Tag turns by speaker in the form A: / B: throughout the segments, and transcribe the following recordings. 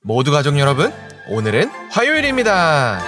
A: 모두 가족 여러분, 오늘은 화요일입니다.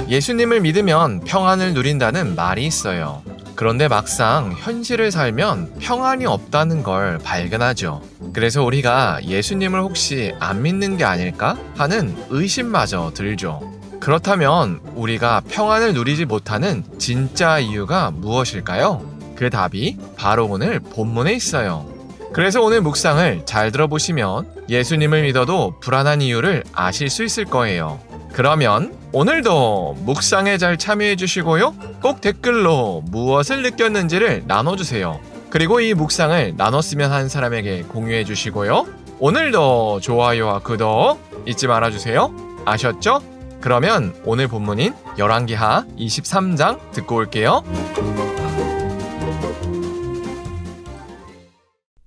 A: 예수님을 믿으면 평안을 누린다는 말이 있어요. 그런데 막상 현실을 살면 평안이 없다는 걸 발견하죠. 그래서 우리가 예수님을 혹시 안 믿는 게 아닐까 하는 의심마저 들죠. 그렇다면 우리가 평안을 누리지 못하는 진짜 이유가 무엇일까요? 그 답이 바로 오늘 본문에 있어요. 그래서 오늘 묵상을 잘 들어보시면 예수님을 믿어도 불안한 이유를 아실 수 있을 거예요. 그러면 오늘도 묵상에 잘 참여해 주시고요. 꼭 댓글로 무엇을 느꼈는지를 나눠주세요. 그리고 이 묵상을 나눴으면 하는 사람에게 공유해 주시고요. 오늘도 좋아요와 구독 잊지 말아주세요. 아셨죠? 그러면 오늘 본문인 열왕기하 23장 듣고 올게요.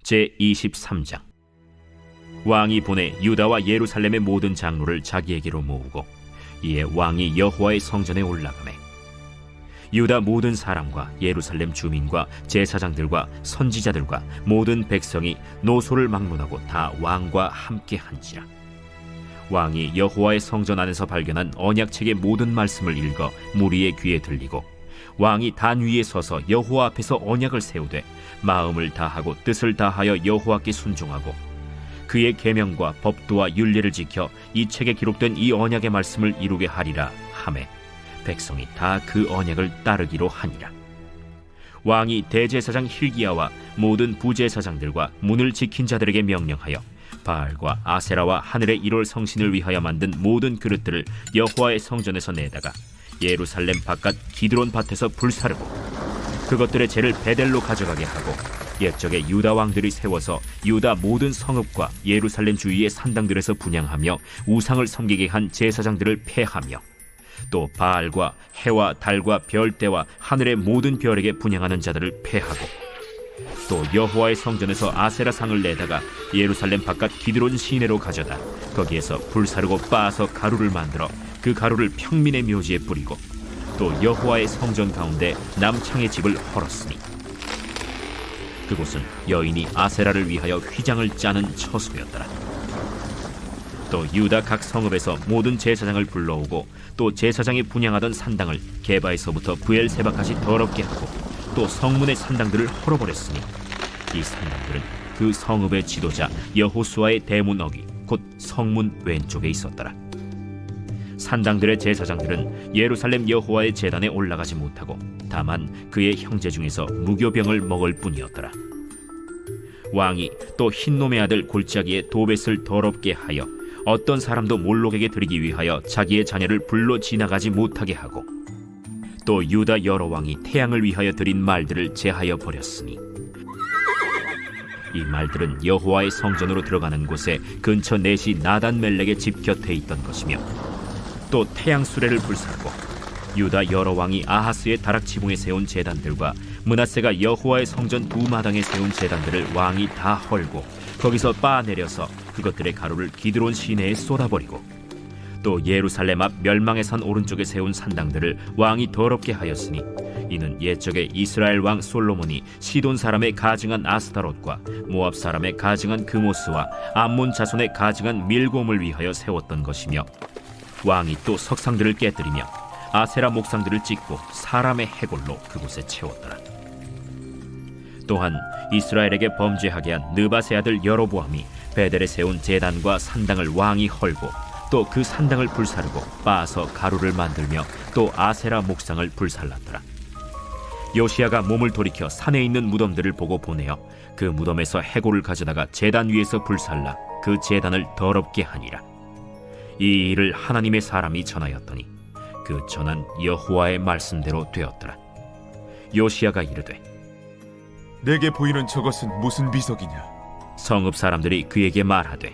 B: 제23장. 왕이 보내 유다와 예루살렘의 모든 장로를 자기에게로 모으고 이에 왕이 여호와의 성전에 올라가매 유다 모든 사람과 예루살렘 주민과 제사장들과 선지자들과 모든 백성이 노소를 막론하고 다 왕과 함께 한지라. 왕이 여호와의 성전 안에서 발견한 언약책의 모든 말씀을 읽어 무리의 귀에 들리고 왕이 단 위에 서서 여호와 앞에서 언약을 세우되 마음을 다하고 뜻을 다하여 여호와께 순종하고 그의 계명과 법도와 율례를 지켜 이 책에 기록된 이 언약의 말씀을 이루게 하리라 하매 백성이 다 그 언약을 따르기로 하니라. 왕이 대제사장 힐기야와 모든 부제사장들과 문을 지킨 자들에게 명령하여 바알과 아세라와 하늘의 1월 성신을 위하여 만든 모든 그릇들을 여호와의 성전에서 내다가 예루살렘 바깥 기드론 밭에서 불사르고 그것들의 재를 베델로 가져가게 하고 옛적에 유다 왕들이 세워서 유다 모든 성읍과 예루살렘 주위의 산당들에서 분향하며 우상을 섬기게 한 제사장들을 폐하며 또 바알과 해와 달과 별대와 하늘의 모든 별에게 분향하는 자들을 폐하고 또 여호와의 성전에서 아세라상을 내다가 예루살렘 바깥 기드론 시내로 가져다 거기에서 불사르고 빻아서 가루를 만들어 그 가루를 평민의 묘지에 뿌리고 또 여호와의 성전 가운데 남창의 집을 헐었으니 그곳은 여인이 아세라를 위하여 휘장을 짜는 처소였더라. 또 유다 각 성읍에서 모든 제사장을 불러오고 또 제사장이 분향하던 산당을 게바에서부터 브엘세바까지 더럽게 하고 또 성문의 산당들을 헐어버렸으니 이 산당들은 그 성읍의 지도자 여호수아의 대문 어귀 곧 성문 왼쪽에 있었더라. 산당들의 제사장들은 예루살렘 여호와의 제단에 올라가지 못하고 다만 그의 형제 중에서 무교병을 먹을 뿐이었더라. 왕이 또 흰놈의 아들 골짜기에 도벳을 더럽게 하여 어떤 사람도 몰록에게 드리기 위하여 자기의 자녀를 불러 지나가지 못하게 하고 또 유다 여러 왕이 태양을 위하여 드린 말들을 제하여 버렸으니 이 말들은 여호와의 성전으로 들어가는 곳에 근처 넷이 나단멜렉의 집 곁에 있던 것이며 또 태양 수레를 불사르고 유다 여러 왕이 아하스의 다락 지붕에 세운 제단들과 므낫세가 여호와의 성전 두 마당에 세운 제단들을 왕이 다 헐고 거기서 빻아내려서 그것들의 가루를 기드론 시내에 쏟아버리고 또 예루살렘 앞 멸망의 산 오른쪽에 세운 산당들을 왕이 더럽게 하였으니 이는 옛적에 이스라엘 왕 솔로몬이 시돈 사람의 가증한 아스타롯과 모압 사람의 가증한 그모스와 암몬 자손의 가증한 밀곰을 위하여 세웠던 것이며 왕이 또 석상들을 깨뜨리며 아세라 목상들을 찍고 사람의 해골로 그곳에 채웠더라. 또한 이스라엘에게 범죄하게 한 느바세 아들 여로보암이 베델에 세운 제단과 산당을 왕이 헐고 또 그 산당을 불사르고 빻아서 가루를 만들며 또 아세라 목상을 불살랐더라. 요시야가 몸을 돌이켜 산에 있는 무덤들을 보고 보내어 그 무덤에서 해골을 가져다가 제단 위에서 불살라 그 제단을 더럽게 하니라. 이 일을 하나님의 사람이 전하였더니 그 전한 여호와의 말씀대로 되었더라. 요시야가 이르되
C: 내게 보이는 저것은 무슨 비석이냐?
B: 성읍 사람들이 그에게 말하되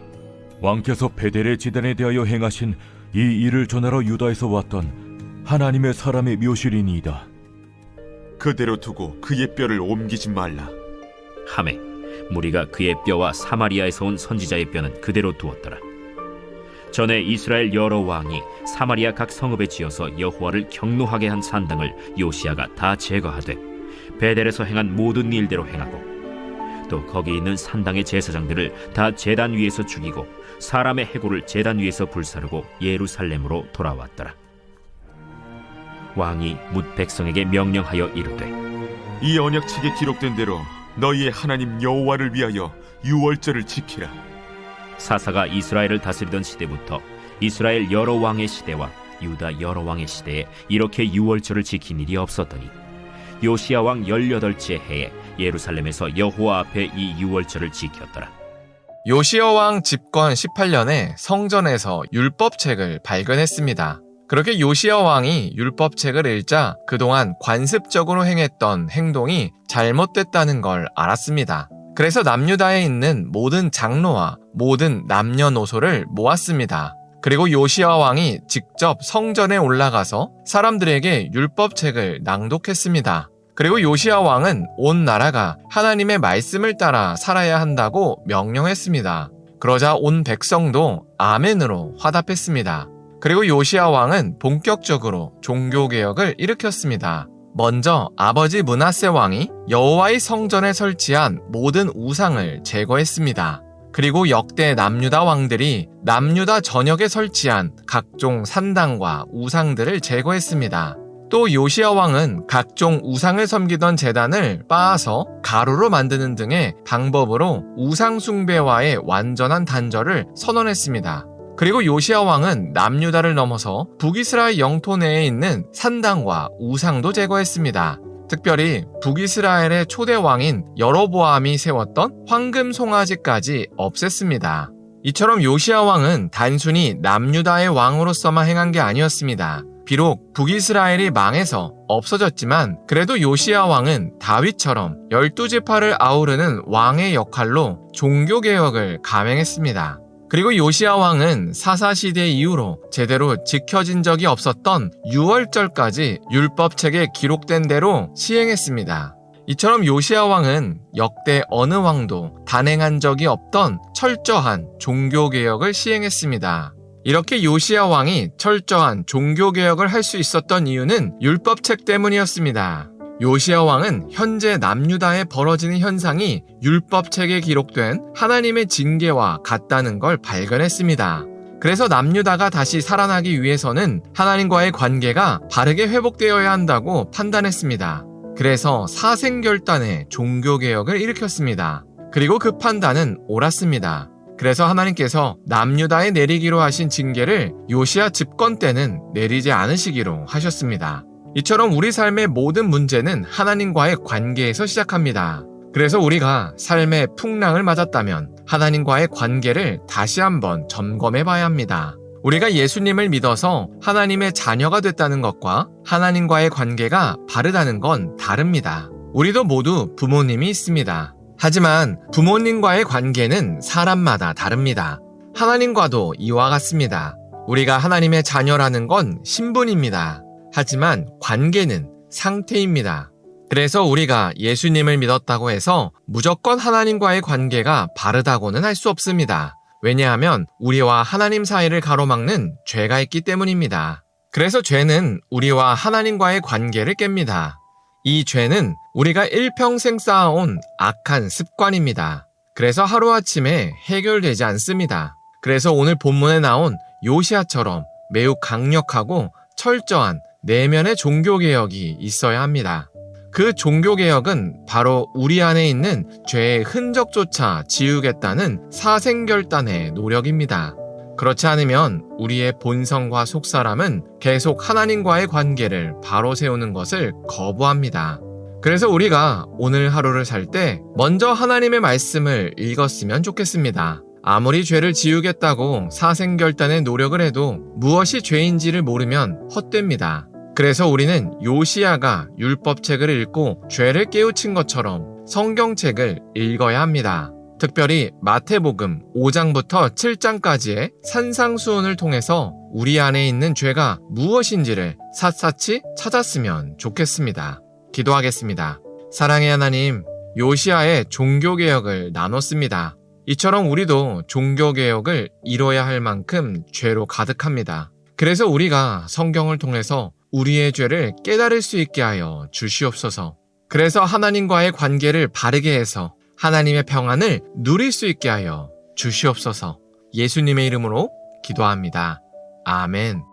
D: 왕께서 베델의 제단에 대하여 행하신 이 일을 전하러 유다에서 왔던 하나님의 사람의 묘실이니이다.
C: 그대로 두고 그의 뼈를 옮기지 말라.
B: 하매 무리가 그의 뼈와 사마리아에서 온 선지자의 뼈는 그대로 두었더라. 전에 이스라엘 여러 왕이 사마리아 각 성읍에 지어서 여호와를 경노하게 한 산당을 요시야가 다 제거하되 베델에서 행한 모든 일대로 행하고 또 거기 있는 산당의 제사장들을 다 제단 위에서 죽이고 사람의 해골을 제단 위에서 불사르고 예루살렘으로 돌아왔더라. 왕이 뭇 백성에게 명령하여 이르되
C: 이 언약책에 기록된 대로 너희의 하나님 여호와를 위하여 유월절을 지키라.
B: 사사가 이스라엘을 다스리던 시대부터 이스라엘 여러 왕의 시대와 유다 여러 왕의 시대에 이렇게 유월절을 지킨 일이 없었더니 요시야 왕 18째 해에 예루살렘에서 여호와 앞에 이 유월절을 지켰더라.
A: 요시야 왕 집권 18년에 성전에서 율법책을 발견했습니다. 그렇게 요시야 왕이 율법책을 읽자 그동안 관습적으로 행했던 행동이 잘못됐다는 걸 알았습니다. 그래서 남유다에 있는 모든 장로와 모든 남녀노소를 모았습니다. 그리고 요시야 왕이 직접 성전에 올라가서 사람들에게 율법책을 낭독했습니다. 그리고 요시야 왕은 온 나라가 하나님의 말씀을 따라 살아야 한다고 명령했습니다. 그러자 온 백성도 아멘으로 화답했습니다. 그리고 요시야 왕은 본격적으로 종교개혁을 일으켰습니다. 먼저 아버지 므낫세 왕이 여호와의 성전에 설치한 모든 우상을 제거했습니다. 그리고 역대 남유다 왕들이 남유다 전역에 설치한 각종 산당과 우상들을 제거했습니다. 또 요시야 왕은 각종 우상을 섬기던 제단을 빻아서 가루로 만드는 등의 방법으로 우상 숭배와의 완전한 단절을 선언했습니다. 그리고 요시야 왕은 남유다를 넘어서 북이스라엘 영토 내에 있는 산당과 우상도 제거했습니다. 특별히 북이스라엘의 초대 왕인 여로보암이 세웠던 황금 송아지까지 없앴습니다. 이처럼 요시야 왕은 단순히 남유다의 왕으로서만 행한 게 아니었습니다. 비록 북이스라엘이 망해서 없어졌지만 그래도 요시야 왕은 다윗처럼 12지파를 아우르는 왕의 역할로 종교개혁을 감행했습니다. 그리고 요시야 왕은 사사시대 이후로 제대로 지켜진 적이 없었던 유월절까지 율법책에 기록된 대로 시행했습니다. 이처럼 요시야 왕은 역대 어느 왕도 단행한 적이 없던 철저한 종교개혁을 시행했습니다. 이렇게 요시야 왕이 철저한 종교개혁을 할 수 있었던 이유는 율법책 때문이었습니다. 요시야 왕은 현재 남유다에 벌어지는 현상이 율법책에 기록된 하나님의 징계와 같다는 걸 발견했습니다. 그래서 남유다가 다시 살아나기 위해서는 하나님과의 관계가 바르게 회복되어야 한다고 판단했습니다. 그래서 사생결단의 종교개혁을 일으켰습니다. 그리고 그 판단은 옳았습니다. 그래서 하나님께서 남유다에 내리기로 하신 징계를 요시야 집권 때는 내리지 않으시기로 하셨습니다. 이처럼 우리 삶의 모든 문제는 하나님과의 관계에서 시작합니다. 그래서 우리가 삶의 풍랑을 맞았다면 하나님과의 관계를 다시 한번 점검해 봐야 합니다. 우리가 예수님을 믿어서 하나님의 자녀가 됐다는 것과 하나님과의 관계가 바르다는 건 다릅니다. 우리도 모두 부모님이 있습니다. 하지만 부모님과의 관계는 사람마다 다릅니다. 하나님과도 이와 같습니다. 우리가 하나님의 자녀라는 건 신분입니다. 하지만 관계는 상태입니다. 그래서 우리가 예수님을 믿었다고 해서 무조건 하나님과의 관계가 바르다고는 할 수 없습니다. 왜냐하면 우리와 하나님 사이를 가로막는 죄가 있기 때문입니다. 그래서 죄는 우리와 하나님과의 관계를 깹니다. 이 죄는 우리가 일평생 쌓아온 악한 습관입니다. 그래서 하루아침에 해결되지 않습니다. 그래서 오늘 본문에 나온 요시야처럼 매우 강력하고 철저한 내면의 종교개혁이 있어야 합니다. 그 종교개혁은 바로 우리 안에 있는 죄의 흔적조차 지우겠다는 사생결단의 노력입니다. 그렇지 않으면 우리의 본성과 속사람은 계속 하나님과의 관계를 바로 세우는 것을 거부합니다. 그래서 우리가 오늘 하루를 살 때 먼저 하나님의 말씀을 읽었으면 좋겠습니다. 아무리 죄를 지우겠다고 사생결단의 노력을 해도 무엇이 죄인지를 모르면 헛됩니다. 그래서 우리는 요시야가 율법책을 읽고 죄를 깨우친 것처럼 성경책을 읽어야 합니다. 특별히 마태복음 5장부터 7장까지의 산상수훈을 통해서 우리 안에 있는 죄가 무엇인지를 샅샅이 찾았으면 좋겠습니다. 기도하겠습니다. 사랑의 하나님, 요시야의 종교개혁을 나눴습니다. 이처럼 우리도 종교개혁을 이뤄야 할 만큼 죄로 가득합니다. 그래서 우리가 성경을 통해서 우리의 죄를 깨달을 수 있게 하여 주시옵소서. 그래서 하나님과의 관계를 바르게 해서 하나님의 평안을 누릴 수 있게 하여 주시옵소서. 예수님의 이름으로 기도합니다. 아멘.